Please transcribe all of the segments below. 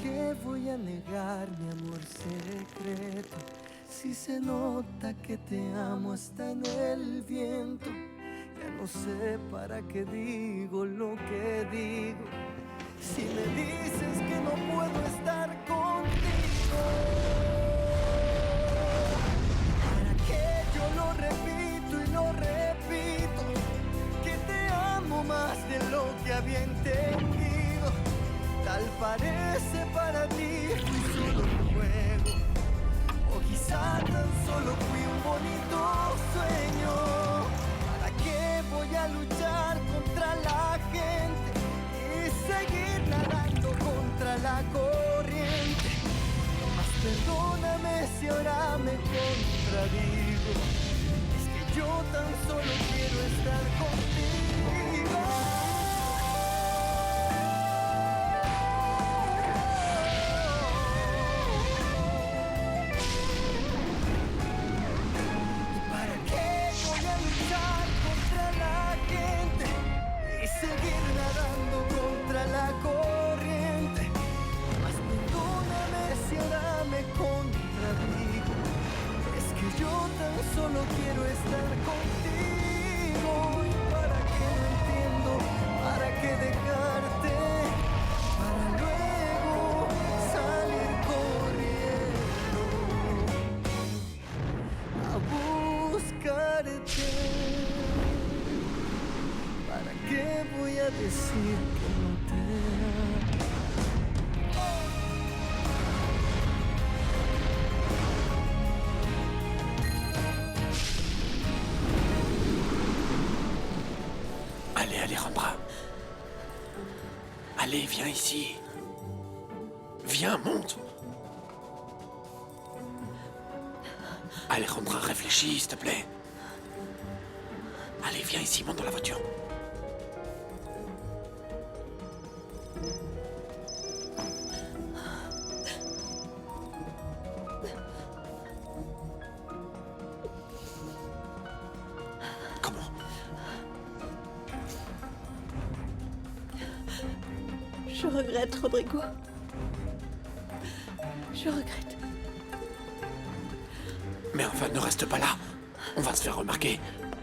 qué voy a negar mi amor secreto? Si se nota que te amo hasta en el viento. Ya no sé para qué digo lo que digo. Si me dices que no puedo estar contigo, ¿para qué yo lo repito y lo repito? Que te amo más de lo que había entendido. Tal parece para ti fui solo un juego, o quizá tan solo fui un bonito sueño. ¿Para qué voy a luchar contra la gente y seguir nadando contra la corriente? Más perdóname si ahora me contradigo. Es que yo tan solo quiero estar contigo. Seguir nadando contra la corriente. Mas perdóname si ahora me contradigo. Es que yo tan solo quiero estar contigo. ¿Y para qué no entiendo? ¿Para qué dejarte? Para luego salir corriendo a buscarte. ¿Para qué voy a decir que no te amo? Allez, Alejandra. Allez, viens ici. Viens, monte. Alejandra, réfléchis, s'il te plaît. Allez, viens ici, monte dans la voiture. Je regrette, Rodrigo. Je regrette. Mais enfin, ne reste pas là. On va se faire remarquer.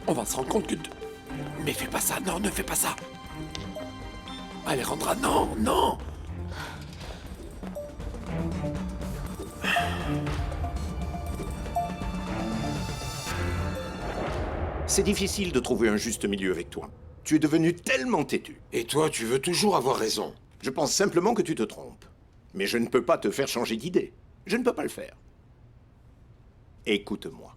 On va se rendre compte que... Mais fais pas ça, non, ne fais pas ça. Alejandra, non, non. C'est difficile de trouver un juste milieu avec toi. Tu es devenu tellement têtu. Et toi, tu veux toujours avoir raison. Je pense simplement que tu te trompes. Mais je ne peux pas te faire changer d'idée. Je ne peux pas le faire. Écoute-moi.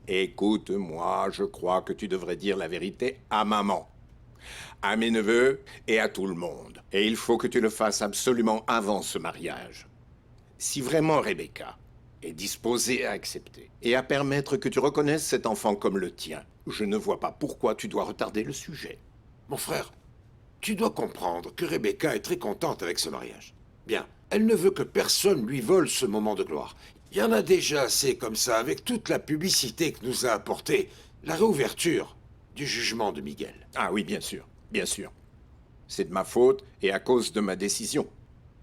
Écoute-moi, je crois que tu devrais dire la vérité à maman, à mes neveux et à tout le monde. Et il faut que tu le fasses absolument avant ce mariage. Si vraiment Rebecca est disposée à accepter et à permettre que tu reconnaisses cet enfant comme le tien, je ne vois pas pourquoi tu dois retarder le sujet. Mon frère, tu dois comprendre que Rebecca est très contente avec ce mariage. Bien, elle ne veut que personne lui vole ce moment de gloire. Il y en a déjà assez comme ça avec toute la publicité que nous a apportée la réouverture du jugement de Miguel. Ah oui, bien sûr, bien sûr. C'est de ma faute et à cause de ma décision.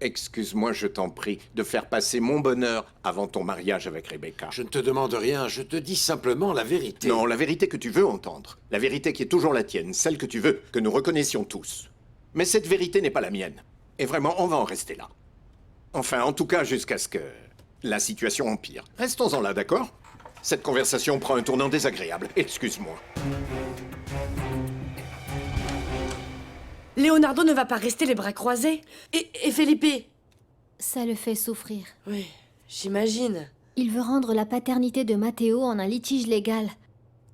Excuse-moi, je t'en prie, de faire passer mon bonheur avant ton mariage avec Rebecca. Je ne te demande rien, je te dis simplement la vérité. Non, la vérité que tu veux entendre. La vérité qui est toujours la tienne, celle que tu veux, que nous reconnaissions tous. Mais cette vérité n'est pas la mienne. Et vraiment, on va en rester là. Enfin, en tout cas, jusqu'à ce que la situation empire. Restons-en là, d'accord? Cette conversation prend un tournant désagréable. Excuse-moi. Leonardo ne va pas rester les bras croisés. Et Felipe? Ça le fait souffrir. Oui, j'imagine. Il veut rendre la paternité de Matteo en un litige légal.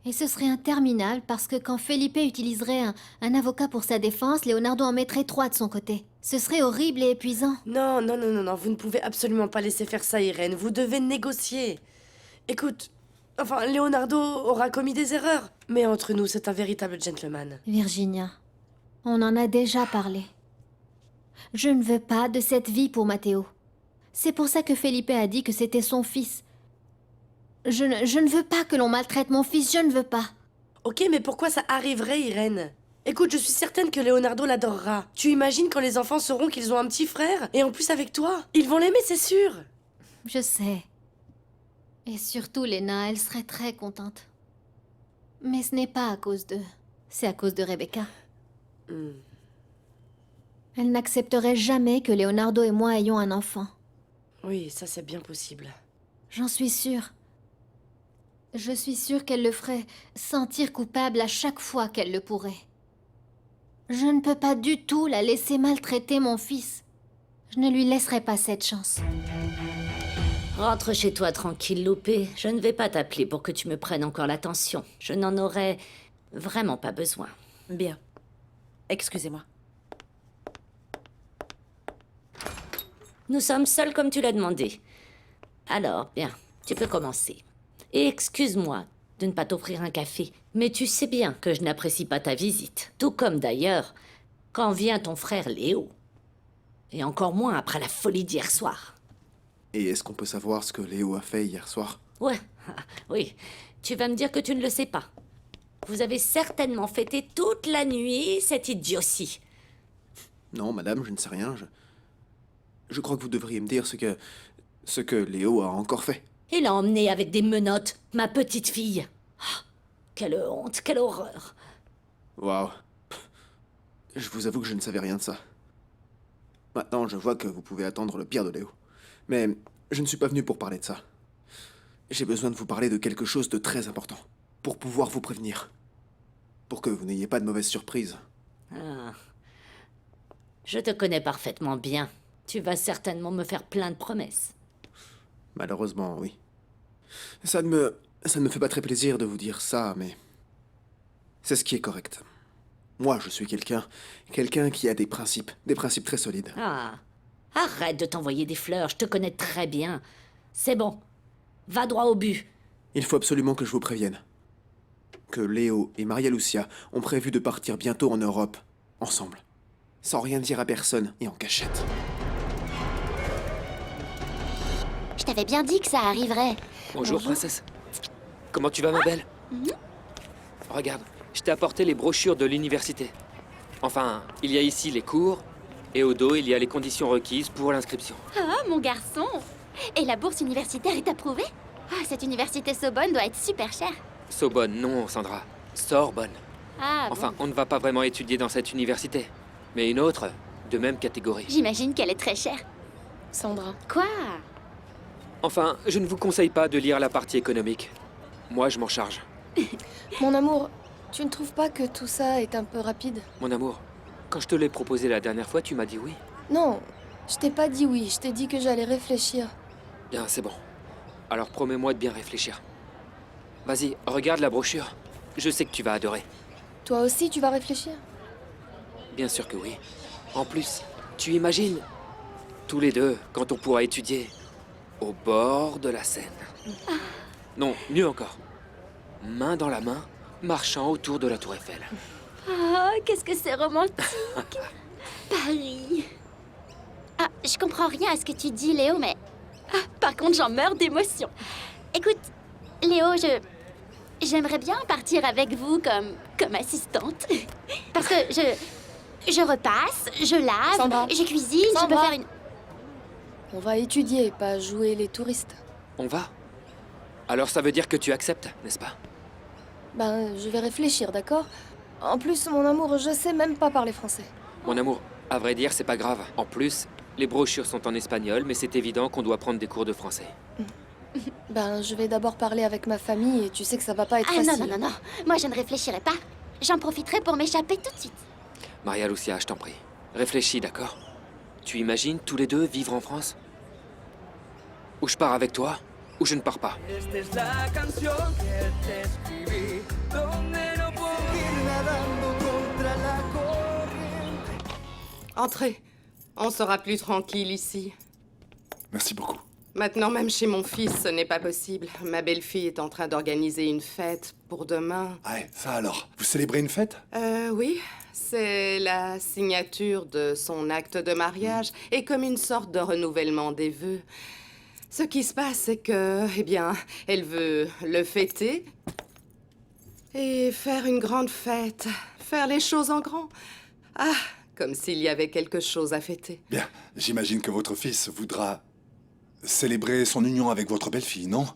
Et ce serait interminable parce que quand Felipe utiliserait un avocat pour sa défense, Leonardo en mettrait 3 de son côté. Ce serait horrible et épuisant. Non, vous ne pouvez absolument pas laisser faire ça, Irène. Vous devez négocier. Écoute, enfin, Leonardo aura commis des erreurs. Mais entre nous, c'est un véritable gentleman. Virginia, on en a déjà parlé. Je ne veux pas de cette vie pour Matteo. C'est pour ça que Felipe a dit que c'était son fils. Je ne veux pas que l'on maltraite mon fils, je ne veux pas. Ok, mais pourquoi ça arriverait, Irène? Écoute, je suis certaine que Leonardo l'adorera. Tu imagines quand les enfants sauront qu'ils ont un petit frère, et en plus avec toi? Ils vont l'aimer, c'est sûr. Je sais. Et surtout, Lena, elle serait très contente. Mais ce n'est pas à cause d'eux. C'est à cause de Rebecca. Elle n'accepterait jamais que Leonardo et moi ayons un enfant. Oui, ça c'est bien possible. J'en suis sûre. Je suis sûre qu'elle le ferait sentir coupable à chaque fois qu'elle le pourrait. Je ne peux pas du tout la laisser maltraiter mon fils. Je ne lui laisserai pas cette chance. Rentre chez toi tranquille, Loupé. Je ne vais pas t'appeler pour que tu me prennes encore l'attention. Je n'en aurais vraiment pas besoin. Bien. Excusez-moi. Nous sommes seuls comme tu l'as demandé. Alors, bien, tu peux commencer. Et excuse-moi de ne pas t'offrir un café, mais tu sais bien que je n'apprécie pas ta visite. Tout comme d'ailleurs, quand vient ton frère Léo. Et encore moins après la folie d'hier soir. Et est-ce qu'on peut savoir ce que Léo a fait hier soir? Ouais, oui. Tu vas me dire que tu ne le sais pas. Vous avez certainement fêté toute la nuit cette idiotie. Non, madame, je ne sais rien. Je crois que vous devriez me dire ce que Léo a encore fait. Il a emmené avec des menottes ma petite fille. Ah, quelle honte, quelle horreur. Waouh. Je vous avoue que je ne savais rien de ça. Maintenant, je vois que vous pouvez attendre le pire de Léo. Mais je ne suis pas venu pour parler de ça. J'ai besoin de vous parler de quelque chose de très important. Pour pouvoir vous prévenir. Pour que vous n'ayez pas de mauvaises surprises. Ah. Je te connais parfaitement bien. Tu vas certainement me faire plein de promesses. Malheureusement, oui. Ça ne me fait pas très plaisir de vous dire ça, mais... c'est ce qui est correct. Moi, je suis quelqu'un qui a des principes très solides. Ah. Arrête de t'envoyer des fleurs, je te connais très bien. C'est bon. Va droit au but. Il faut absolument que je vous prévienne. Que Léo et Maria Lucia ont prévu de partir bientôt en Europe, ensemble. Sans rien dire à personne et en cachette. Je t'avais bien dit que ça arriverait. Bonjour, princesse. Comment tu vas, ma belle? Regarde, je t'ai apporté les brochures de l'université. Enfin, il y a ici les cours, et au dos, il y a les conditions requises pour l'inscription. Ah, mon garçon! Et la bourse universitaire est approuvée? Ah, cette université Sorbonne doit être super chère. Sorbonne, non, Sandra. Sorbonne. Ah, Enfin, bon. on ne va pas vraiment étudier dans cette université. Mais une autre, de même catégorie. J'imagine qu'elle est très chère. Sandra. Quoi? Enfin, je ne vous conseille pas de lire la partie économique. Moi, je m'en charge. Mon amour, tu ne trouves pas que tout ça est un peu rapide? Mon amour, quand je te l'ai proposé la dernière fois, tu m'as dit oui. Non, je t'ai pas dit oui, je t'ai dit que j'allais réfléchir. Bien, c'est bon. Alors promets-moi de bien réfléchir. Vas-y, regarde la brochure. Je sais que tu vas adorer. Toi aussi, tu vas réfléchir? Bien sûr que oui. En plus, tu imagines tous les deux quand on pourra étudier au bord de la Seine. Non, mieux encore. Main dans la main, marchant autour de la Tour Eiffel. Ah, qu'est-ce que c'est romantique! Paris! Ah, je comprends rien à ce que tu dis, Léo, mais... Ah, par contre, j'en meurs d'émotion. Écoute, Léo, j'aimerais bien partir avec vous comme assistante. Parce que je repasse, je lave, Sandra. je cuisine, je peux Sandra. faire une... On va étudier, pas jouer les touristes. On va? Alors ça veut dire que tu acceptes, n'est-ce pas? Ben, je vais réfléchir, d'accord? En plus, mon amour, je sais même pas parler français. Mon amour, à vrai dire, c'est pas grave. En plus, les brochures sont en espagnol, mais c'est évident qu'on doit prendre des cours de français. Ben, je vais d'abord parler avec ma famille et tu sais que ça va pas être Ah facile. non, non, non, non. Moi, je ne réfléchirai pas. J'en profiterai pour m'échapper tout de suite. Maria Lucia, je t'en prie. Réfléchis, d'accord? Tu imagines tous les deux vivre en France? Ou je pars avec toi, ou je ne pars pas. Esta es la canción que te escribí, donde no puedo ir nadando contra la corriente. Entrez. On sera plus tranquille ici. Merci beaucoup. Maintenant, même chez mon fils, ce n'est pas possible. Ma belle-fille est en train d'organiser une fête pour demain. Ah, ça alors. Vous célébrez une fête? Oui. C'est la signature de son acte de mariage et comme une sorte de renouvellement des vœux. Ce qui se passe, c'est que, eh bien, elle veut le fêter et faire une grande fête. faire les choses en grand. Ah, comme s'il y avait quelque chose à fêter. Bien, j'imagine que votre fils voudra célébrer son union avec votre belle-fille, non?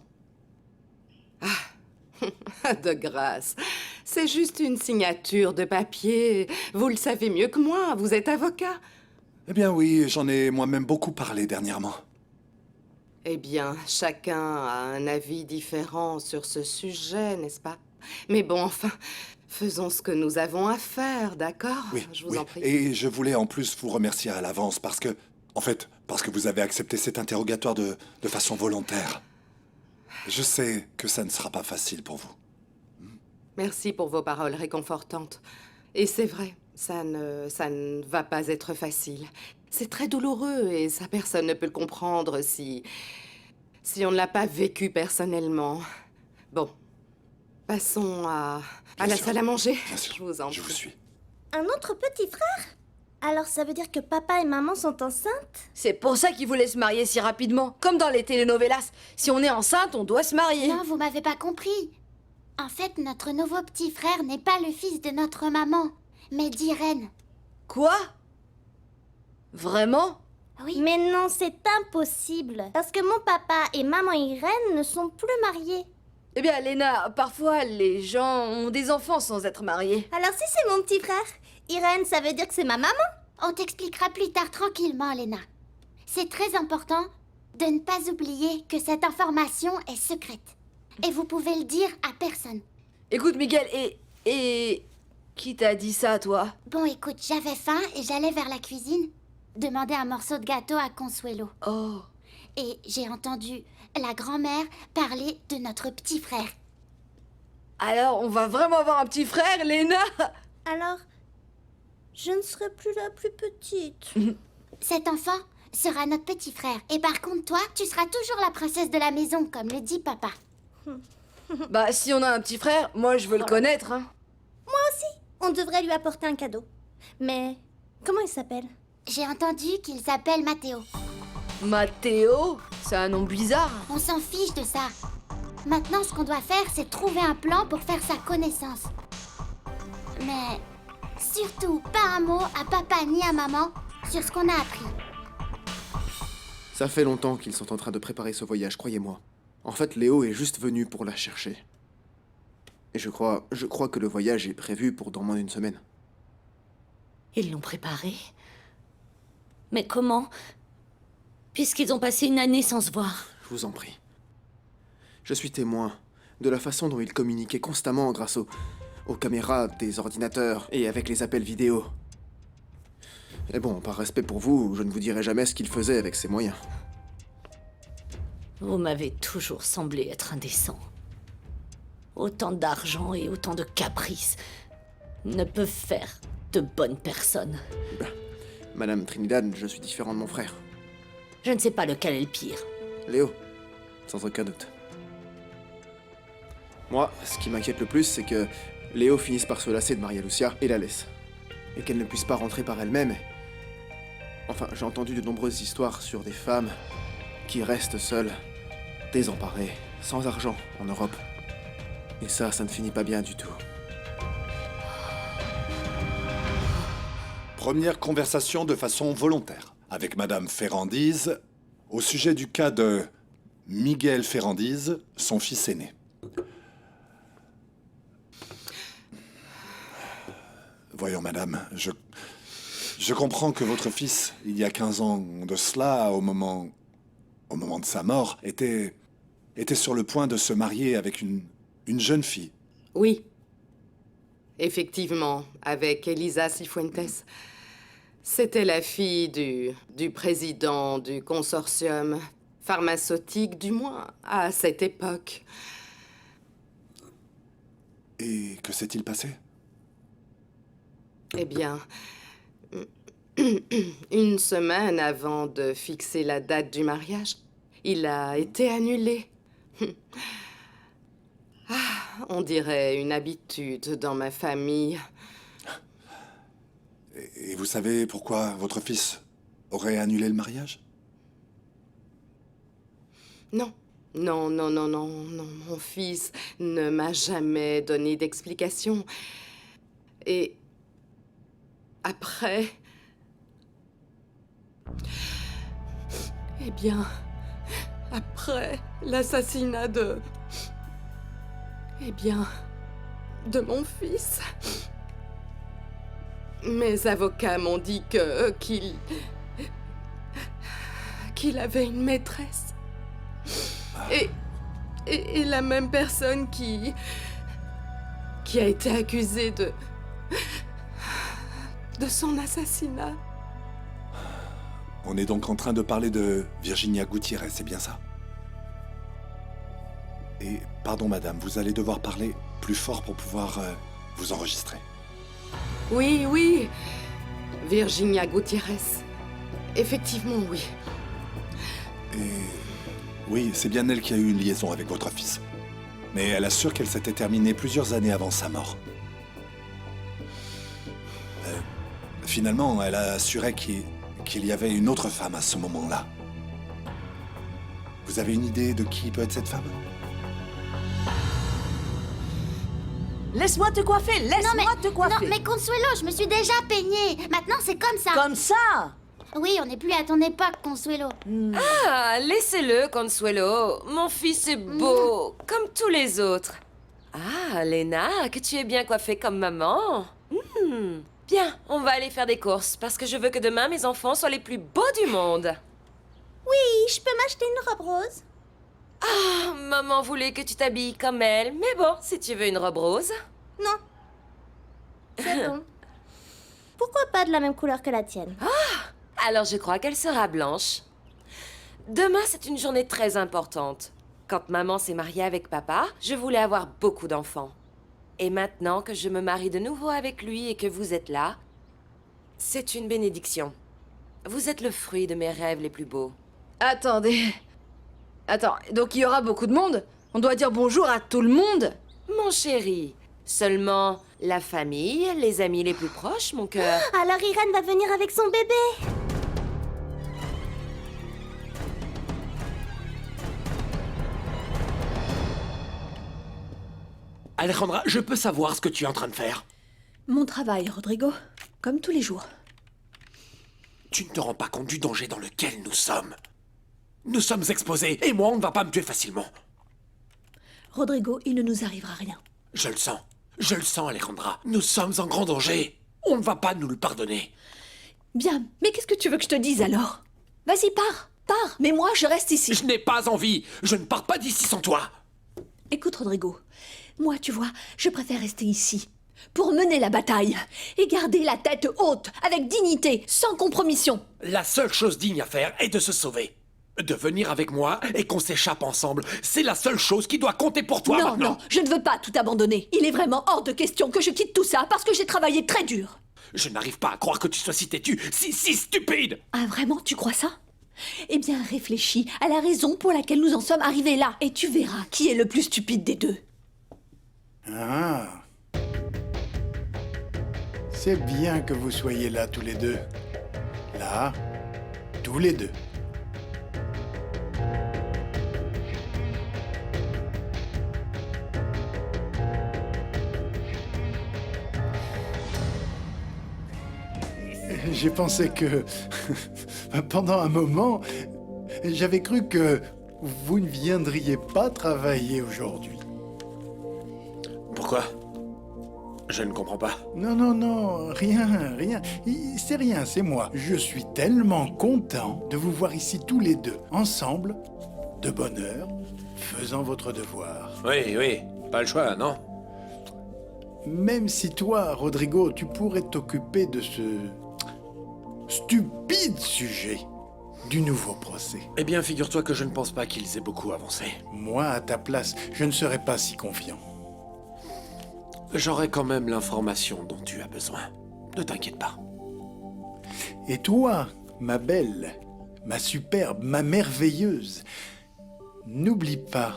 De grâce, c'est juste une signature de papier. Vous le savez mieux que moi, vous êtes avocat. Eh bien oui, j'en ai moi-même beaucoup parlé dernièrement. Eh bien, chacun a un avis différent sur ce sujet, n'est-ce pas? Mais bon, enfin, faisons ce que nous avons à faire, d'accord? Oui, Je vous oui. en prie. Et je voulais en plus vous remercier à l'avance parce que, en fait, parce que vous avez accepté cet interrogatoire de façon volontaire. Je sais que ça ne sera pas facile pour vous. Merci pour vos paroles réconfortantes. Et c'est vrai, ça ne va pas être facile. C'est très douloureux et ça, personne ne peut le comprendre si on ne l'a pas vécu personnellement. Bon, passons à la salle à manger. Bien sûr, Je vous en je vous prie. suis. Un autre petit frère? Alors ça veut dire que papa et maman sont enceintes? C'est pour ça qu'ils voulaient se marier si rapidement. Comme dans les telenovelas. Si on est enceinte, on doit se marier. Non, vous m'avez pas compris. En fait, notre nouveau petit frère n'est pas le fils de notre maman, mais d'Irène. Quoi? Vraiment? Oui. Mais non, c'est impossible. Parce que mon papa et maman Irène ne sont plus mariés. Eh bien, Léna, parfois, les gens ont des enfants sans être mariés. Alors si c'est mon petit frère, Irène, ça veut dire que c'est ma maman? On t'expliquera plus tard tranquillement, Léna. C'est très important de ne pas oublier que cette information est secrète. Et vous pouvez le dire à personne. Écoute, Miguel, et... Qui t'a dit ça, toi? Bon, écoute, j'avais faim et j'allais vers la cuisine demander un morceau de gâteau à Consuelo. Oh. Et j'ai entendu la grand-mère parler de notre petit frère. Alors, on va vraiment avoir un petit frère, Léna? Alors, je ne serai plus la plus petite. Cet enfant sera notre petit frère. Et par contre, toi, tu seras toujours la princesse de la maison, comme le dit papa. Bah, si on a un petit frère, moi, je veux le connaître, hein. Moi aussi, on devrait lui apporter un cadeau. Mais comment il s'appelle? J'ai entendu qu'il s'appelle Matteo. Matteo? C'est un nom bizarre. On s'en fiche de ça. Maintenant, ce qu'on doit faire, c'est trouver un plan pour faire sa connaissance. Mais surtout, pas un mot à papa ni à maman sur ce qu'on a appris. Ça fait longtemps qu'ils sont en train de préparer ce voyage, croyez-moi. En fait, Léo est juste venu pour la chercher. Et je crois que le voyage est prévu pour dans moins d'une semaine. Ils l'ont préparé? Mais comment? Puisqu'ils ont passé une année sans se voir. Je vous en prie. Je suis témoin de la façon dont ils communiquaient constamment grâce aux caméras des ordinateurs et avec les appels vidéo. Et bon, par respect pour vous, je ne vous dirai jamais ce qu'ils faisaient avec ces moyens. Vous m'avez toujours semblé être indécent. Autant d'argent et autant de caprices ne peuvent faire de bonnes personnes. Ben, Madame Trinidad, je suis différent de mon frère. Je ne sais pas lequel est le pire. Léo, sans aucun doute. Moi, ce qui m'inquiète le plus, c'est que Léo finisse par se lasser de Maria Lucia et la laisse. Et qu'elle ne puisse pas rentrer par elle-même. Enfin, j'ai entendu de nombreuses histoires sur des femmes qui restent seules, désemparées, sans argent en Europe. Et ça ne finit pas bien du tout. Première conversation de façon volontaire avec Madame Ferrandise au sujet du cas de Miguel Ferrandise, son fils aîné. Voyons, madame, je comprends que votre fils, il y a 15 ans de cela, au moment de sa mort, était sur le point de se marier avec une jeune fille. Oui. Effectivement, avec Elisa Cifuentes. C'était la fille du président du consortium pharmaceutique, du moins à cette époque. Et que s'est-il passé? Eh bien, une semaine avant de fixer la date du mariage, il a été annulé. Ah, on dirait une habitude dans ma famille. Et vous savez pourquoi votre fils aurait annulé le mariage? Non. Non, mon fils ne m'a jamais donné d'explication. Et après... Eh bien, après l'assassinat de... Eh bien, de mon fils... Mes avocats m'ont dit qu'il avait une maîtresse. Et la même personne qui a été accusée de son assassinat. On est donc en train de parler de Virginia Gutiérrez, c'est bien ça? Et, pardon madame, vous allez devoir parler plus fort pour pouvoir vous enregistrer. Oui, oui. Virginia Gutiérrez. Effectivement, oui. Et... oui, c'est bien elle qui a eu une liaison avec votre fils. Mais elle assure qu'elle s'était terminée plusieurs années avant sa mort. Finalement, elle a assuré qu'il y avait une autre femme à ce moment-là. Vous avez une idée de qui peut être cette femme? Laisse-moi te coiffer, laisse-moi te coiffer. Non, mais Consuelo, je me suis déjà peignée. Maintenant, c'est comme ça. Comme ça? Oui, on n'est plus à ton époque, Consuelo. Ah, laissez-le, Consuelo. Mon fils est beau, comme tous les autres. Ah, Lena, que tu es bien coiffée comme maman. Bien, on va aller faire des courses, parce que je veux que demain, mes enfants soient les plus beaux du monde. Oui, je peux m'acheter une robe rose? Ah, maman voulait que tu t'habilles comme elle, mais bon, si tu veux une robe rose... Non. C'est bon. Pourquoi pas de la même couleur que la tienne? Alors je crois qu'elle sera blanche. Demain, c'est une journée très importante. Quand maman s'est mariée avec papa, je voulais avoir beaucoup d'enfants. Et maintenant que je me marie de nouveau avec lui et que vous êtes là, c'est une bénédiction. Vous êtes le fruit de mes rêves les plus beaux. Attendez. Attends, donc il y aura beaucoup de monde? On doit dire bonjour à tout le monde? Mon chéri, seulement la famille, les amis les plus proches, mon cœur. Alors Irène va venir avec son bébé. Alejandra, je peux savoir ce que tu es en train de faire? Mon travail, Rodrigo. Comme tous les jours. Tu ne te rends pas compte du danger dans lequel nous sommes. Nous sommes exposés, et moi, on ne va pas me tuer facilement. Rodrigo, il ne nous arrivera rien. Je le sens, Alejandra. Nous sommes en grand danger. On ne va pas nous le pardonner. Bien, mais qu'est-ce que tu veux que je te dise alors? Vas-y, pars, mais moi, je reste ici. Je n'ai pas envie. Je ne pars pas d'ici sans toi. Écoute, Rodrigo, moi, tu vois, je préfère rester ici. Pour mener la bataille. Et garder la tête haute, avec dignité, sans compromission. La seule chose digne à faire est de se sauver. De venir avec moi et qu'on s'échappe ensemble. C'est la seule chose qui doit compter pour toi maintenant. Non, je ne veux pas tout abandonner. Il est vraiment hors de question que je quitte tout ça parce que j'ai travaillé très dur. Je n'arrive pas à croire que tu sois si têtu, si stupide. Ah, vraiment, tu crois ça? Eh bien, réfléchis à la raison pour laquelle nous en sommes arrivés là. Et tu verras qui est le plus stupide des deux. Ah. C'est bien que vous soyez là tous les deux. Là, tous les deux. J'ai pensé que, pendant un moment, j'avais cru que vous ne viendriez pas travailler aujourd'hui. Pourquoi? Je ne comprends pas. Non, rien. C'est rien, c'est moi. Je suis tellement content de vous voir ici tous les deux, ensemble, de bonne heure, faisant votre devoir. Oui, pas le choix, non? Même si toi, Rodrigo, tu pourrais t'occuper de ce stupide sujet du nouveau procès. Eh bien, figure-toi que je ne pense pas qu'ils aient beaucoup avancé. Moi, à ta place, je ne serais pas si confiant. J'aurai quand même l'information dont tu as besoin. Ne t'inquiète pas. Et toi, ma belle, ma superbe, ma merveilleuse, n'oublie pas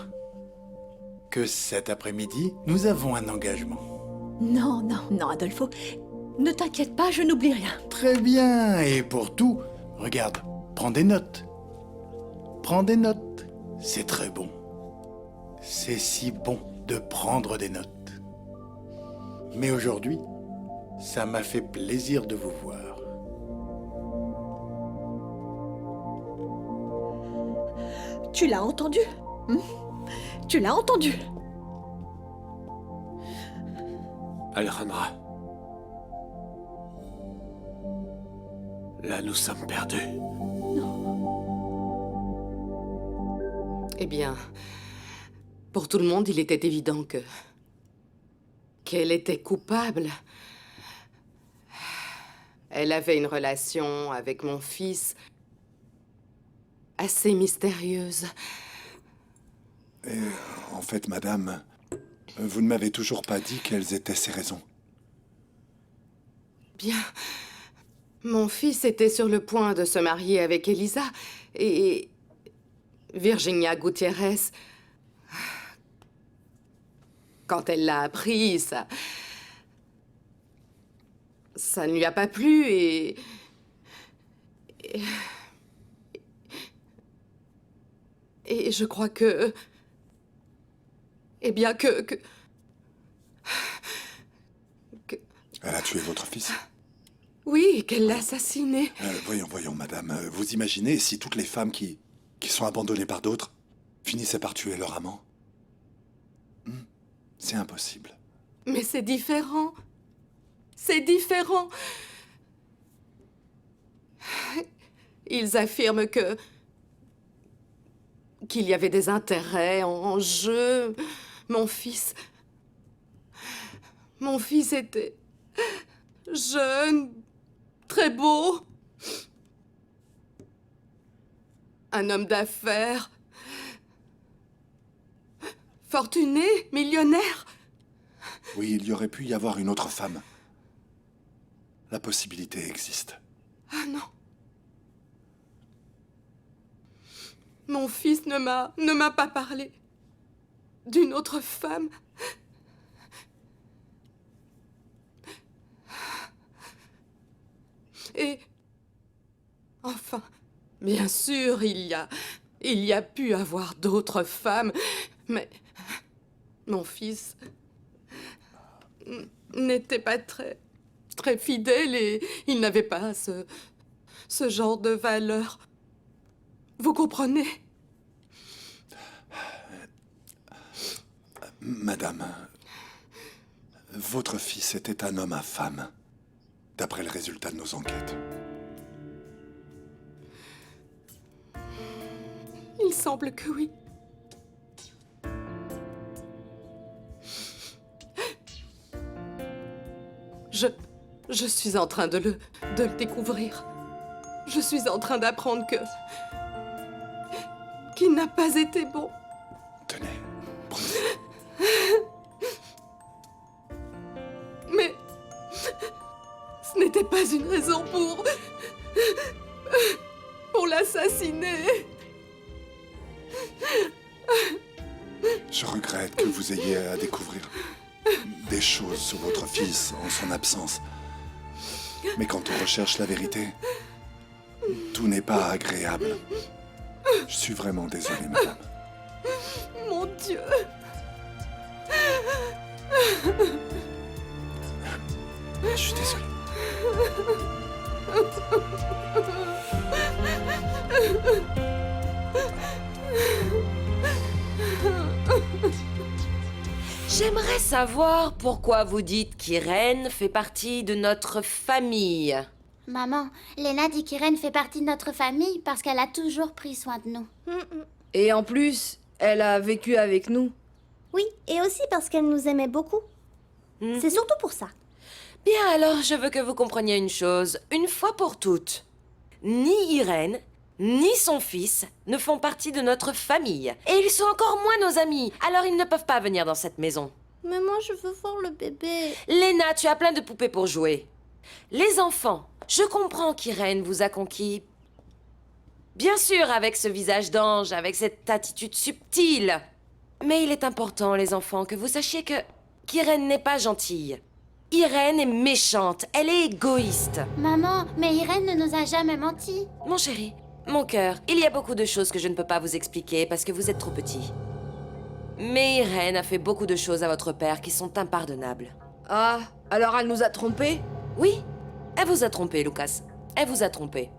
que cet après-midi, nous avons un engagement. Non, Adolfo. Ne t'inquiète pas, je n'oublie rien. Très bien, et pour tout, regarde, prends des notes. Prends des notes, c'est très bon. C'est si bon de prendre des notes. Mais aujourd'hui, Ça m'a fait plaisir de vous voir. Tu l'as entendu? Tu l'as entendu? Alejandra. Là, nous sommes perdus. Eh bien, pour tout le monde, il était évident qu'elle était coupable. Elle avait une relation avec mon fils assez mystérieuse. Et en fait, madame, vous ne m'avez toujours pas dit quelles étaient ces raisons. Bien. Mon fils était sur le point de se marier avec Elisa et Virginia Gutiérrez. Quand elle l'a appris, ça ne lui a pas plu et je crois que... Eh bien que... Elle a tué votre fils? Oui, qu'elle l'a assassiné. Voyons, madame. Vous imaginez si toutes les femmes qui sont abandonnées par d'autres finissaient par tuer leur amant? C'est impossible. Mais c'est différent. C'est différent. Ils affirment qu'il y avait des intérêts en jeu. Mon fils était jeune, très beau. Un homme d'affaires. Fortuné, millionnaire. Oui, il y aurait pu y avoir une autre femme. La possibilité existe. Ah non. Mon fils ne m'a pas parlé d'une autre femme. Et enfin, bien sûr, il y a pu avoir d'autres femmes, mais mon fils n'était pas très fidèle et il n'avait pas ce genre de valeur. Vous comprenez? Madame, votre fils était un homme à femme, d'après le résultat de nos enquêtes. Il semble que oui. Je suis en train de le découvrir. Je suis en train d'apprendre qu'il n'a pas été bon. Tenez, Mais ce n'était pas une raison pour l'assassiner. Je regrette que vous ayez à découvrir des choses sur votre fils en son absence. Mais quand on recherche la vérité, tout n'est pas agréable. Je suis vraiment désolé, madame. Mon Dieu. Je suis désolé. J'aimerais savoir pourquoi vous dites qu'Irène fait partie de notre famille. Maman, Léna dit qu'Irène fait partie de notre famille parce qu'elle a toujours pris soin de nous. Et en plus, elle a vécu avec nous. Oui, et aussi parce qu'elle nous aimait beaucoup. C'est surtout pour ça. Bien, alors je veux que vous compreniez une chose, une fois pour toutes. Ni Irène, ni son fils ne font partie de notre famille. Et ils sont encore moins nos amis, alors ils ne peuvent pas venir dans cette maison. Mais moi, je veux voir le bébé. Léna, tu as plein de poupées pour jouer. Les enfants, je comprends qu'Irène vous a conquis. Bien sûr, avec ce visage d'ange, avec cette attitude subtile. Mais il est important, les enfants, que vous sachiez qu'Irène n'est pas gentille. Irène est méchante, elle est égoïste. Maman, mais Irène ne nous a jamais menti. Mon chéri, mon cœur, il y a beaucoup de choses que je ne peux pas vous expliquer parce que vous êtes trop petit. Mais Irène a fait beaucoup de choses à votre père qui sont impardonnables. Ah, alors elle nous a trompés? Oui, elle vous a trompé, Lucas. Elle vous a trompé.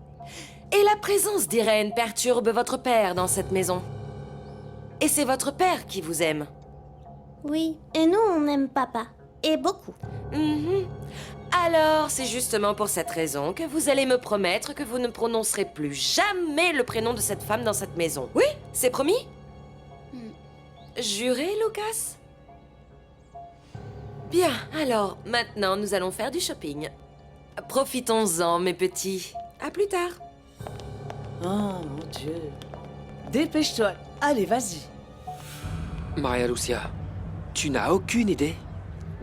Et la présence d'Irène perturbe votre père dans cette maison. Et c'est votre père qui vous aime. Oui, et nous, on aime papa. Et beaucoup. Mhm. Alors, c'est justement pour cette raison que vous allez me promettre que vous ne prononcerez plus jamais le prénom de cette femme dans cette maison. Oui, c'est promis? Juré, Lucas? Bien, alors, maintenant, nous allons faire du shopping. Profitons-en, mes petits. À plus tard. Oh mon Dieu. Dépêche-toi. Allez, vas-y. Maria Lucia, tu n'as aucune idée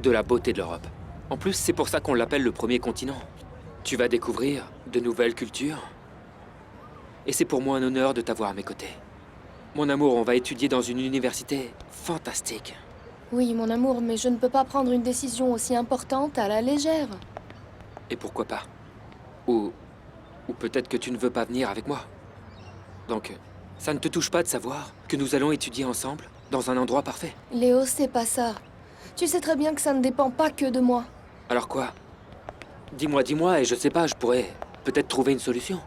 de la beauté de l'Europe. En plus, c'est pour ça qu'on l'appelle le premier continent. Tu vas découvrir de nouvelles cultures. Et c'est pour moi un honneur de t'avoir à mes côtés. Mon amour, on va étudier dans une université fantastique. Oui, mon amour, mais je ne peux pas prendre une décision aussi importante à la légère. Et pourquoi pas? Ou peut-être que tu ne veux pas venir avec moi. Donc, ça ne te touche pas de savoir que nous allons étudier ensemble dans un endroit parfait. Léo, c'est pas ça. Tu sais très bien que ça ne dépend pas que de moi. Alors quoi? Dis-moi, et je sais pas, je pourrais peut-être trouver une solution.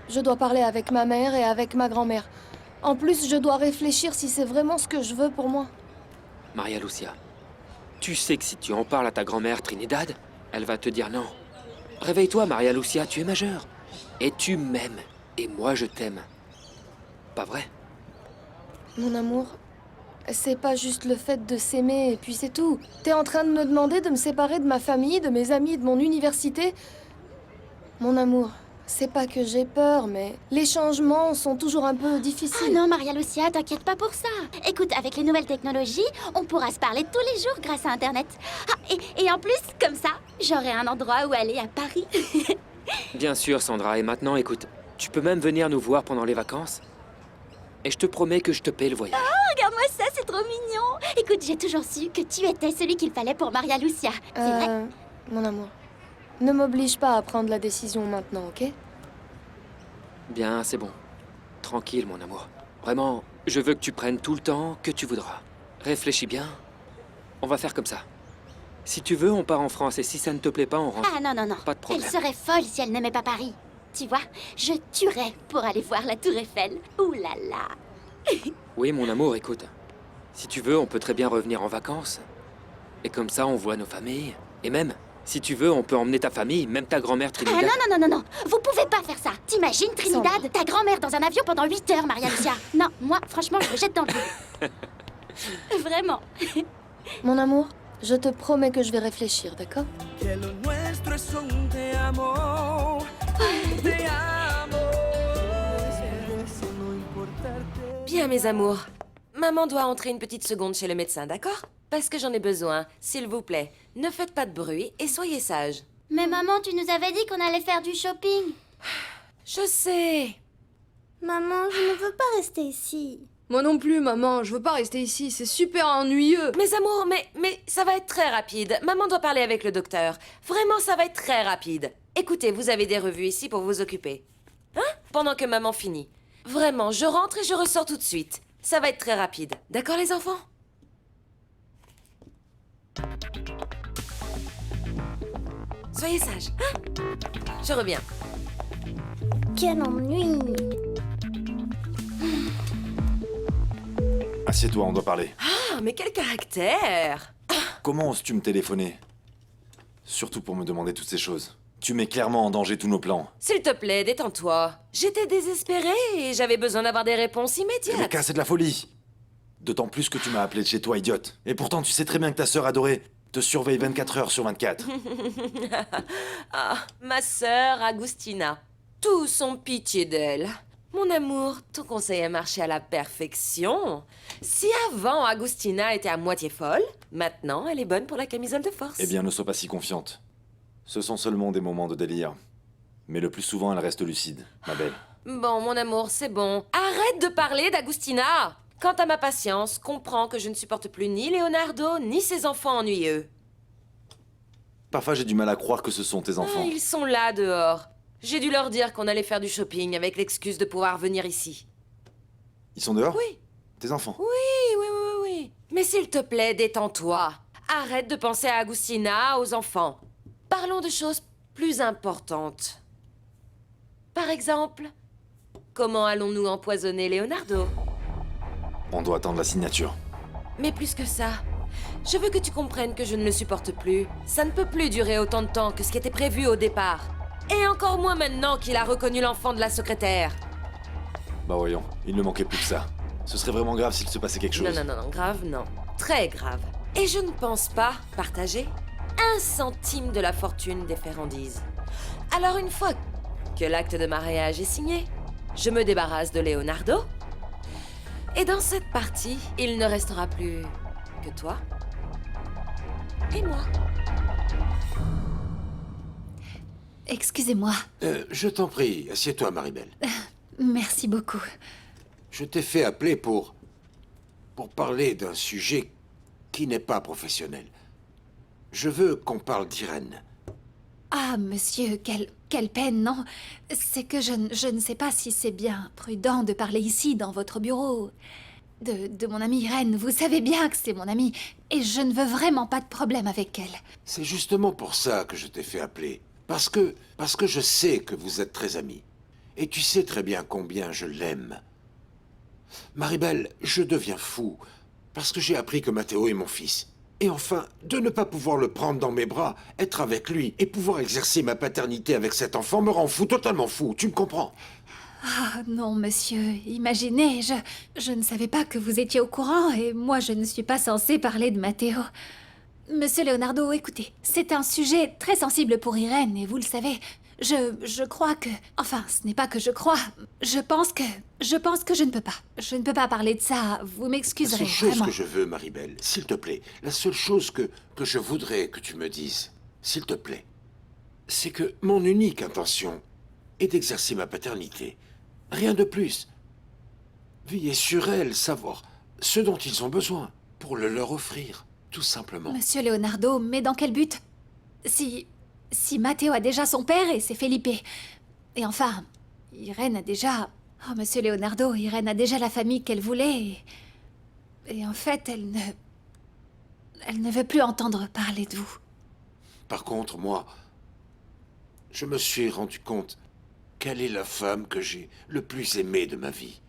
Je dois parler avec ma mère et avec ma grand-mère. En plus, je dois réfléchir si c'est vraiment ce que je veux pour moi. Maria Lucia, tu sais que si tu en parles à ta grand-mère Trinidad, elle va te dire non. Réveille-toi, Maria Lucia, tu es majeure. Et tu m'aimes. Et moi, je t'aime. Pas vrai? Mon amour, c'est pas juste le fait de s'aimer et puis c'est tout. T'es en train de me demander de me séparer de ma famille, de mes amis, de mon université? Mon amour, c'est pas que j'ai peur, mais les changements sont toujours un peu difficiles. Ah non, Maria Lucia, t'inquiète pas pour ça. Écoute, avec les nouvelles technologies, on pourra se parler tous les jours grâce à Internet. Ah, et en plus, comme ça, j'aurai un endroit où aller à Paris. Bien sûr, Sandra, et maintenant, écoute, tu peux même venir nous voir pendant les vacances. Et je te promets que je te paie le voyage. Oh, regarde-moi ça, c'est trop mignon. Écoute, j'ai toujours su que tu étais celui qu'il fallait pour Maria Lucia. C'est vrai. Mon amour, ne m'oblige pas à prendre la décision maintenant, ok? Bien, c'est bon. Tranquille, mon amour. Vraiment, je veux que tu prennes tout le temps que tu voudras. Réfléchis bien. On va faire comme ça. Si tu veux, on part en France, et si ça ne te plaît pas, on rentre. Ah non, non, non. Pas de problème. Elle serait folle si elle n'aimait pas Paris. Tu vois, je tuerais pour aller voir la Tour Eiffel. Ouh là là. Oui, mon amour, écoute. Si tu veux, on peut très bien revenir en vacances. Et comme ça, on voit nos familles. Et même, si tu veux, on peut emmener ta famille, même ta grand-mère Ah Trinidad. non, non, non, non, non. Vous pouvez pas faire ça. T'imagines, Trinidad, ta grand-mère dans un avion pendant 8 heures, Maria Lucia. Non, moi, franchement, je me jette dans le vide. Vraiment. Mon amour, je te promets que je vais réfléchir, d'accord? Bien, mes amours. Maman doit entrer une petite seconde chez le médecin, d'accord? Parce que j'en ai besoin. S'il vous plaît, ne faites pas de bruit et soyez sages. Mais maman, tu nous avais dit qu'on allait faire du shopping. Je sais. Maman, je ne veux pas rester ici. Moi non plus, maman. Je veux pas rester ici. C'est super ennuyeux. Mes amours, mais ça va être très rapide. Maman doit parler avec le docteur. Vraiment, ça va être très rapide. Écoutez, vous avez des revues ici pour vous occuper. Hein? Pendant que maman finit. Vraiment, je rentre et je ressors tout de suite. Ça va être très rapide. D'accord, les enfants? Soyez sages, hein? Je reviens. Quel ennui. Assieds-toi, on doit parler. Ah, mais quel caractère! Comment oses-tu me téléphoner? Surtout pour me demander toutes ces choses. Tu mets clairement en danger tous nos plans. S'il te plaît, détends-toi. J'étais désespérée et j'avais besoin d'avoir des réponses immédiates. Rebecca, c'est de la folie. D'autant plus que tu m'as appelé de chez toi, idiote. Et pourtant, tu sais très bien que ta sœur adorée te surveille 24 heures sur 24. Ah, ma sœur Agustina. Tous ont pitié d'elle. Mon amour, ton conseil a marché à la perfection. Si avant Agustina était à moitié folle, maintenant elle est bonne pour la camisole de force. Eh bien, ne sois pas si confiante. Ce sont seulement des moments de délire. Mais le plus souvent, elle reste lucide, ma belle. Bon, mon amour, c'est bon. Arrête de parler d'Agustina. Quant à ma patience, comprends que je ne supporte plus ni Leonardo, ni ses enfants ennuyeux. Parfois, j'ai du mal à croire que ce sont tes enfants. Ah, ils sont là dehors. J'ai dû leur dire qu'on allait faire du shopping avec l'excuse de pouvoir venir ici. Ils sont dehors? Oui. Tes enfants? Oui. Mais s'il te plaît, détends-toi. Arrête de penser à Agustina, aux enfants. Parlons de choses plus importantes. Par exemple, comment allons-nous empoisonner Leonardo? On doit attendre la signature. Mais plus que ça, je veux que tu comprennes que je ne le supporte plus. Ça ne peut plus durer autant de temps que ce qui était prévu au départ. Et encore moins maintenant qu'il a reconnu l'enfant de la secrétaire. Bah voyons, il ne manquait plus que ça. Ce serait vraiment grave s'il se passait quelque chose. Non, grave, non. Très grave. Et je ne pense pas partager 1 centime de la fortune des Ferrandise. Alors une fois que l'acte de mariage est signé, je me débarrasse de Leonardo. Et dans cette partie, il ne restera plus que toi et moi. Excusez-moi. Je t'en prie, assieds-toi, Maribel. Merci beaucoup. Je t'ai fait appeler pour parler d'un sujet qui n'est pas professionnel. Je veux qu'on parle d'Irène. Ah, monsieur, quelle peine, non? C'est que je ne sais pas si c'est bien prudent de parler ici, dans votre bureau. De mon amie Irène, vous savez bien que c'est mon amie, et je ne veux vraiment pas de problème avec elle. C'est justement pour ça que je t'ai fait appeler. Parce que je sais que vous êtes très amis. Et tu sais très bien combien je l'aime. Maribel, je deviens fou parce que j'ai appris que Matteo est mon fils. Et enfin, de ne pas pouvoir le prendre dans mes bras, être avec lui et pouvoir exercer ma paternité avec cet enfant me rend fou, totalement fou, tu me comprends? Ah non, monsieur, imaginez, je ne savais pas que vous étiez au courant et moi je ne suis pas censée parler de Matteo. Monsieur Leonardo, écoutez, c'est un sujet très sensible pour Irène et vous le savez. Je crois que... Enfin, ce n'est pas que je crois. Je pense que je ne peux pas. Je ne peux pas parler de ça. Vous m'excuserez, La seule chose vraiment. que je veux, Maribel, s'il te plaît, la seule chose que je voudrais que tu me dises, s'il te plaît, c'est que mon unique intention est d'exercer ma paternité. Rien de plus. Veillez sur elle, savoir ce dont ils ont besoin pour le leur offrir, tout simplement. Monsieur Leonardo, mais dans quel but? Si Matteo a déjà son père et c'est Felipe. Et enfin, Irène a déjà... Oh, monsieur Leonardo, Irène a déjà la famille qu'elle voulait. Et en fait, elle ne veut plus entendre parler de vous. Par contre, moi, je me suis rendu compte qu'elle est la femme que j'ai le plus aimée de ma vie.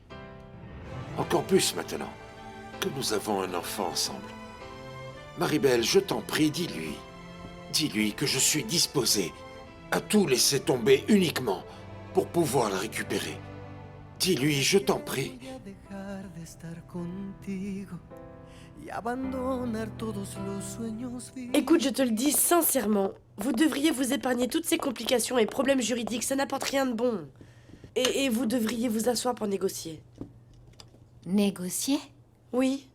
Encore plus maintenant que nous avons un enfant ensemble. Maribel, je t'en prie, dis-lui. Dis-lui que je suis disposé à tout laisser tomber uniquement pour pouvoir la récupérer. Dis-lui, je t'en prie. Écoute, je te le dis sincèrement, vous devriez vous épargner toutes ces complications et problèmes juridiques, ça n'apporte rien de bon. Et vous devriez vous asseoir pour négocier. Négocier? Oui.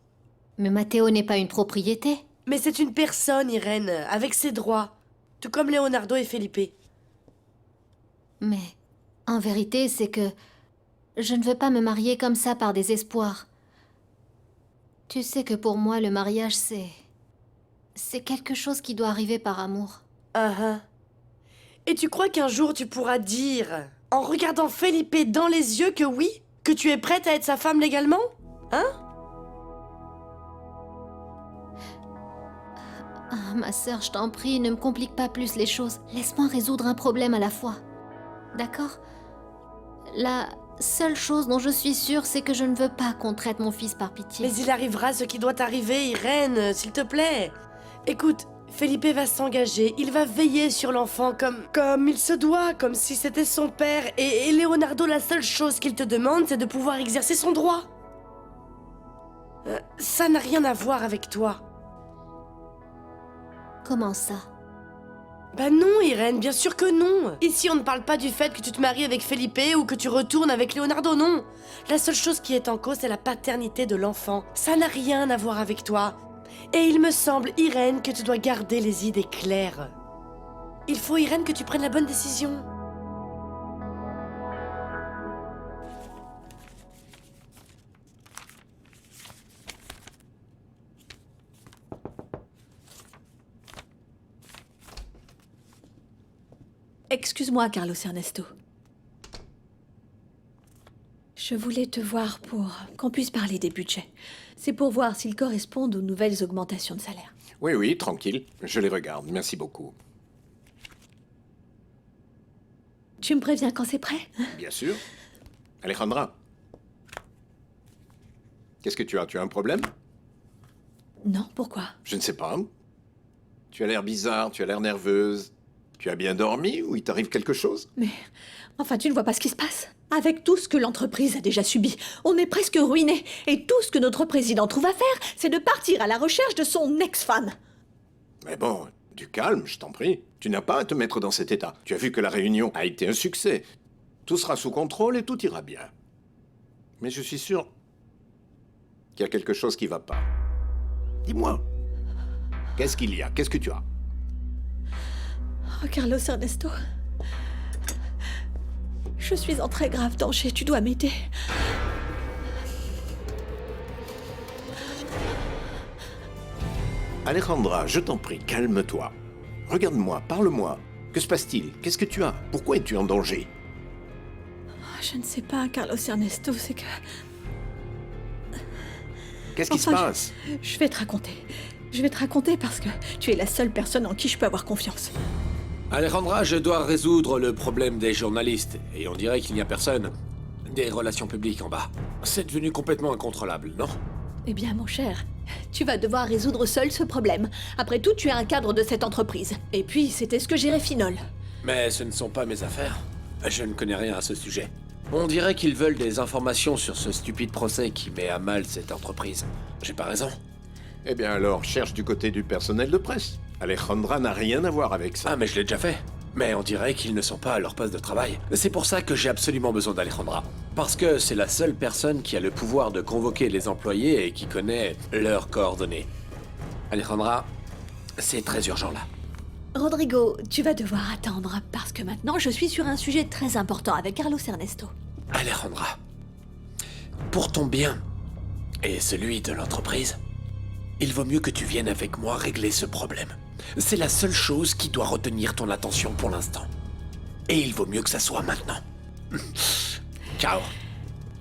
Mais Matteo n'est pas une propriété. Mais c'est une personne, Irène, avec ses droits. Tout comme Leonardo et Felipe. Mais, en vérité, c'est que... je ne veux pas me marier comme ça par désespoir. Tu sais que pour moi, le mariage, c'est quelque chose qui doit arriver par amour. Et tu crois qu'un jour tu pourras dire, en regardant Felipe dans les yeux, que oui, que tu es prête à être sa femme légalement? Hein? Ah, ma sœur, je t'en prie, ne me complique pas plus les choses. Laisse-moi résoudre un problème à la fois. D'accord? La seule chose dont je suis sûre, c'est que je ne veux pas qu'on traite mon fils par pitié. Mais il arrivera ce qui doit arriver, Irène, s'il te plaît. Écoute, Felipe va s'engager, il va veiller sur l'enfant comme il se doit, comme si c'était son père. Et Leonardo, la seule chose qu'il te demande, c'est de pouvoir exercer son droit. Ça n'a rien à voir avec toi. Comment ça? Bah non, Irène, bien sûr que non. Ici, on ne parle pas du fait que tu te maries avec Felipe ou que tu retournes avec Leonardo, non. La seule chose qui est en cause, c'est la paternité de l'enfant. Ça n'a rien à voir avec toi. Et il me semble, Irène, que tu dois garder les idées claires. Il faut, Irène, que tu prennes la bonne décision. Excuse-moi, Carlos Ernesto. Je voulais te voir pour qu'on puisse parler des budgets. C'est pour voir s'ils correspondent aux nouvelles augmentations de salaire. Oui, tranquille. Je les regarde. Merci beaucoup. Tu me préviens quand c'est prêt? Bien sûr. Alejandra. Qu'est-ce que tu as? Tu as un problème? Non, pourquoi? Je ne sais pas. Tu as l'air bizarre, tu as l'air nerveuse. Tu as bien dormi ou il t'arrive quelque chose? Mais, enfin, tu ne vois pas ce qui se passe? Avec tout ce que l'entreprise a déjà subi, on est presque ruiné. Et tout ce que notre président trouve à faire, c'est de partir à la recherche de son ex-femme. Mais bon, du calme, je t'en prie. Tu n'as pas à te mettre dans cet état. Tu as vu que la réunion a été un succès. Tout sera sous contrôle et tout ira bien. Mais je suis sûr qu'il y a quelque chose qui va pas. Dis-moi. Qu'est-ce qu'il y a? Qu'est-ce que tu as? Oh, Carlos Ernesto. Je suis en très grave danger, tu dois m'aider. Alejandra, je t'en prie, calme-toi. Regarde-moi, parle-moi. Que se passe-t-il? Qu'est-ce que tu as? Pourquoi es-tu en danger? Je ne sais pas, Carlos Ernesto, c'est que... Qu'est-ce qui se passe? Je vais te raconter. Je vais te raconter parce que tu es la seule personne en qui je peux avoir confiance. Alejandra, je dois résoudre le problème des journalistes. Et on dirait qu'il n'y a personne des relations publiques en bas. C'est devenu complètement incontrôlable, non? Eh bien, mon cher, tu vas devoir résoudre seul ce problème. Après tout, tu es un cadre de cette entreprise. Et puis, c'était ce que gérait Finol. Mais ce ne sont pas mes affaires. Je ne connais rien à ce sujet. On dirait qu'ils veulent des informations sur ce stupide procès qui met à mal cette entreprise. J'ai pas raison? Eh bien alors, cherche du côté du personnel de presse. Alejandra n'a rien à voir avec ça. Ah, mais je l'ai déjà fait. Mais on dirait qu'ils ne sont pas à leur poste de travail. C'est pour ça que j'ai absolument besoin d'Alejandra. Parce que c'est la seule personne qui a le pouvoir de convoquer les employés et qui connaît leurs coordonnées. Alejandra, c'est très urgent là. Rodrigo, tu vas devoir attendre, parce que maintenant je suis sur un sujet très important avec Carlos Ernesto. Alejandra, pour ton bien et celui de l'entreprise, il vaut mieux que tu viennes avec moi régler ce problème. C'est la seule chose qui doit retenir ton attention pour l'instant. Et il vaut mieux que ça soit maintenant. Ciao.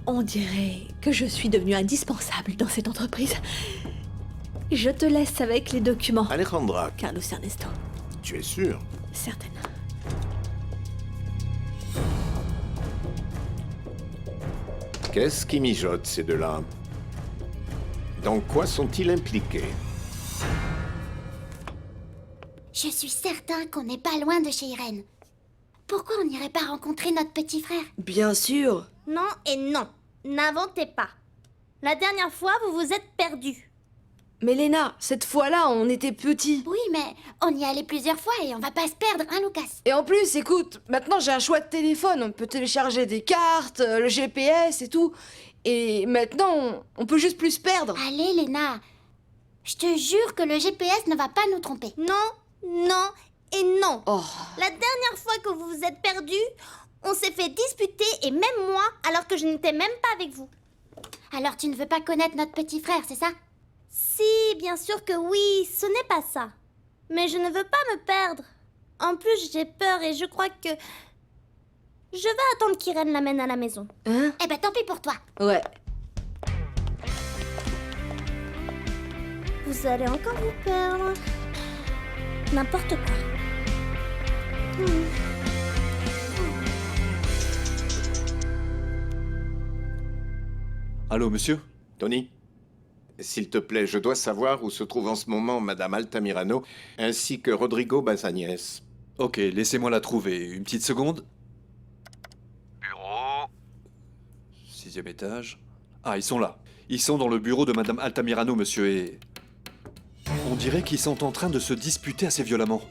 On dirait que je suis devenue indispensable dans cette entreprise. Je te laisse avec les documents. Alejandra. Carlos Ernesto. Tu es sûr? Certaine. Qu'est-ce qui mijote, ces deux-là? Dans quoi sont-ils impliqués? Je suis certain qu'on n'est pas loin de chez Irène. Pourquoi on n'irait pas rencontrer notre petit frère? Bien sûr. Non et non. N'inventez pas. La dernière fois, vous vous êtes perdus. Mais Léna, cette fois-là, on était petits. Oui, mais on y allait plusieurs fois et on va pas se perdre, hein, Lucas? Et en plus, écoute, maintenant j'ai un chouette téléphone. On peut télécharger des cartes, le GPS et tout. Et maintenant, on peut juste plus se perdre. Allez, Léna. Je te jure que le GPS ne va pas nous tromper. Non, non et non. Oh. La dernière fois que vous vous êtes perdus, on s'est fait disputer et même moi, alors que je n'étais même pas avec vous. Alors tu ne veux pas connaître notre petit frère, c'est ça? Si, bien sûr que oui, ce n'est pas ça. Mais je ne veux pas me perdre. En plus, j'ai peur et je crois que... Je vais attendre qu'Irène l'amène à la maison. Hein? Eh ben tant pis pour toi. Ouais. Vous allez encore vous perdre. N'importe quoi. Allô, monsieur? Tony? S'il te plaît, je dois savoir où se trouve en ce moment Madame Altamirano, ainsi que Rodrigo Bazagnès. Ok, laissez-moi la trouver. Une petite seconde. Bureau. 6e étage. Ah, ils sont là. Ils sont dans le bureau de Madame Altamirano, monsieur, et... On dirait qu'ils sont en train de se disputer assez violemment.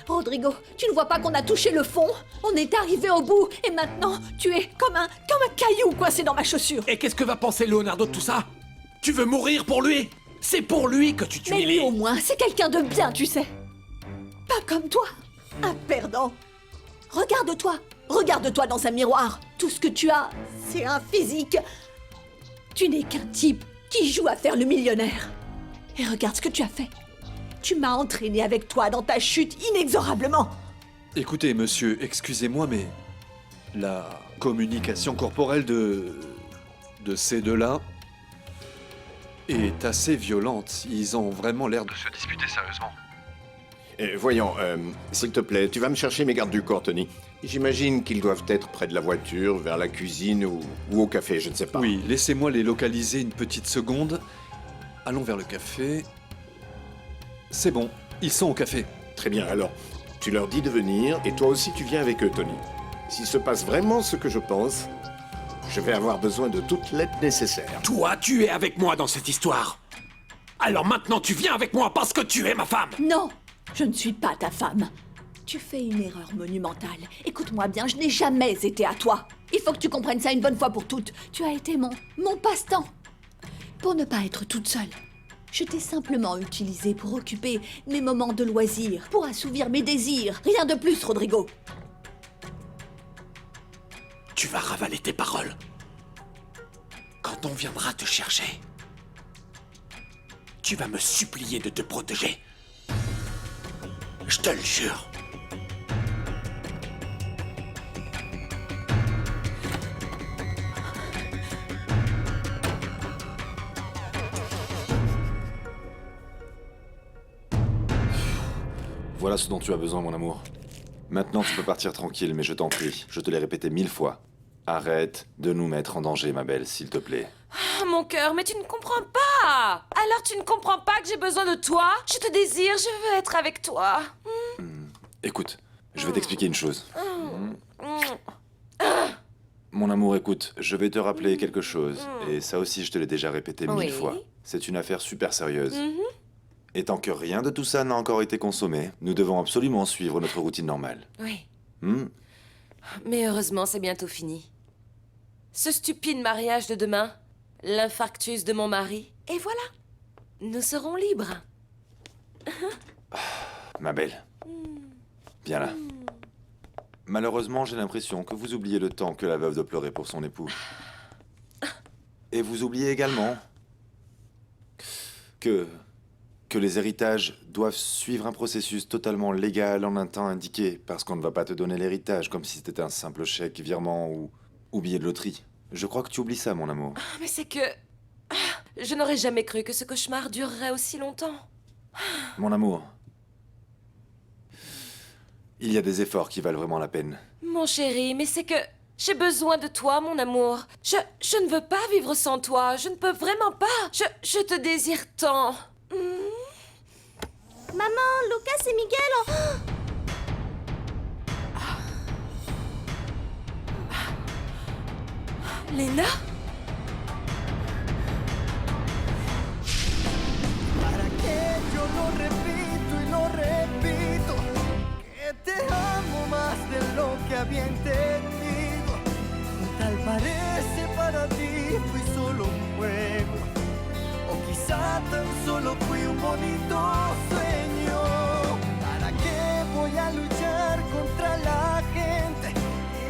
Rodrigo, tu ne vois pas qu'on a touché le fond? On est arrivé au bout, et maintenant, tu es comme un caillou coincé dans ma chaussure. Et qu'est-ce que va penser Leonardo de tout ça? Tu veux mourir pour lui? C'est pour lui que tu Mais t'humilies. lui, au moins, c'est quelqu'un de bien, tu sais. Pas comme toi, un perdant. Regarde-toi, regarde-toi dans un miroir. Tout ce que tu as, c'est un physique. Tu n'es qu'un type qui joue à faire le millionnaire. Et regarde ce que tu as fait. Tu m'as entraîné avec toi dans ta chute inexorablement. Écoutez, monsieur, excusez-moi, mais... La communication corporelle de ces deux-là est assez violente. Ils ont vraiment l'air de se disputer sérieusement. Voyons, s'il te plaît, tu vas me chercher mes gardes du corps, Tony. J'imagine qu'ils doivent être près de la voiture, vers la cuisine ou au café, je ne sais pas. Oui, laissez-moi les localiser une petite seconde. Allons vers le café. C'est bon, ils sont au café. Très bien, alors, tu leur dis de venir, et toi aussi tu viens avec eux, Tony. S'il se passe vraiment ce que je pense, je vais avoir besoin de toute l'aide nécessaire. Toi, tu es avec moi dans cette histoire. Alors maintenant, tu viens avec moi parce que tu es ma femme. Non, je ne suis pas ta femme. Tu fais une erreur monumentale. Écoute-moi bien, je n'ai jamais été à toi. Il faut que tu comprennes ça une bonne fois pour toutes. Tu as été mon passe-temps. Pour ne pas être toute seule. Je t'ai simplement utilisé pour occuper mes moments de loisir, pour assouvir mes désirs. Rien de plus, Rodrigo. Tu vas ravaler tes paroles. Quand on viendra te chercher, tu vas me supplier de te protéger. Je te le jure. Voilà ce dont tu as besoin, mon amour. Maintenant, tu peux partir tranquille, mais je t'en prie, je te l'ai répété 1000 fois. Arrête de nous mettre en danger, ma belle, s'il te plaît. Ah, mon cœur, mais tu ne comprends pas. Alors tu ne comprends pas que j'ai besoin de toi? Je te désire, je veux être avec toi. Écoute, je vais t'expliquer une chose. Mon amour, écoute, je vais te rappeler quelque chose. Et ça aussi, je te l'ai déjà répété 1000 fois. C'est une affaire super sérieuse. Et tant que rien de tout ça n'a encore été consommé, nous devons absolument suivre notre routine normale. Oui. Hmm? Mais heureusement, c'est bientôt fini. Ce stupide mariage de demain, l'infarctus de mon mari, et voilà. Nous serons libres. Ma belle. Viens là. Malheureusement, j'ai l'impression que vous oubliez le temps que la veuve doit pleurer pour son époux. Et vous oubliez également que les héritages doivent suivre un processus totalement légal en un temps indiqué, parce qu'on ne va pas te donner l'héritage comme si c'était un simple chèque, virement ou billet de loterie. Je crois que tu oublies ça, mon amour. Mais c'est que... Je n'aurais jamais cru que ce cauchemar durerait aussi longtemps. Mon amour. Il y a des efforts qui valent vraiment la peine. Mon chéri, mais c'est que... J'ai besoin de toi, mon amour. Je ne veux pas vivre sans toi. Je ne peux vraiment pas. Je te désire tant. Maman, Lucas et Miguel ont... Lena? ¿Para qué yo lo repito y lo repito? Que te amo más de lo que había entendido. Tal parece para ti fui solo un juego. O quizá tan solo fui un bonito sueño. ¿Para qué voy a luchar contra la gente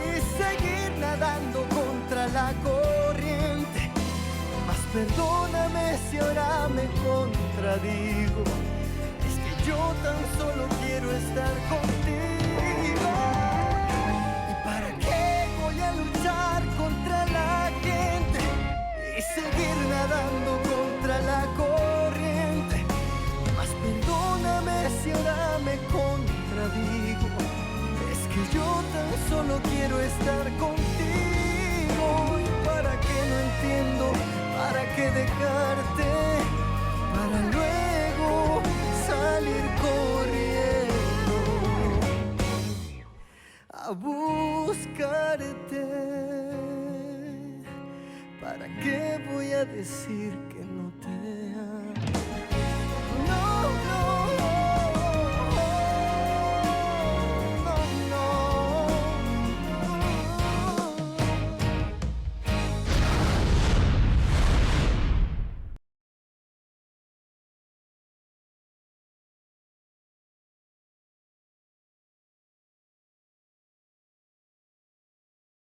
y seguir nadando contra la corriente? Mas perdóname si ahora me contradigo. Es que yo tan solo quiero estar contigo. ¿Y para qué voy a luchar contra la gente y seguir nadando contra la corriente? Mas perdóname si ahora me contradigo. Es que yo tan solo quiero estar contigo. ¿Y para qué no entiendo? ¿Para qué dejarte? Para luego salir corriendo a buscarte. ¿Para qué voy a decir que no te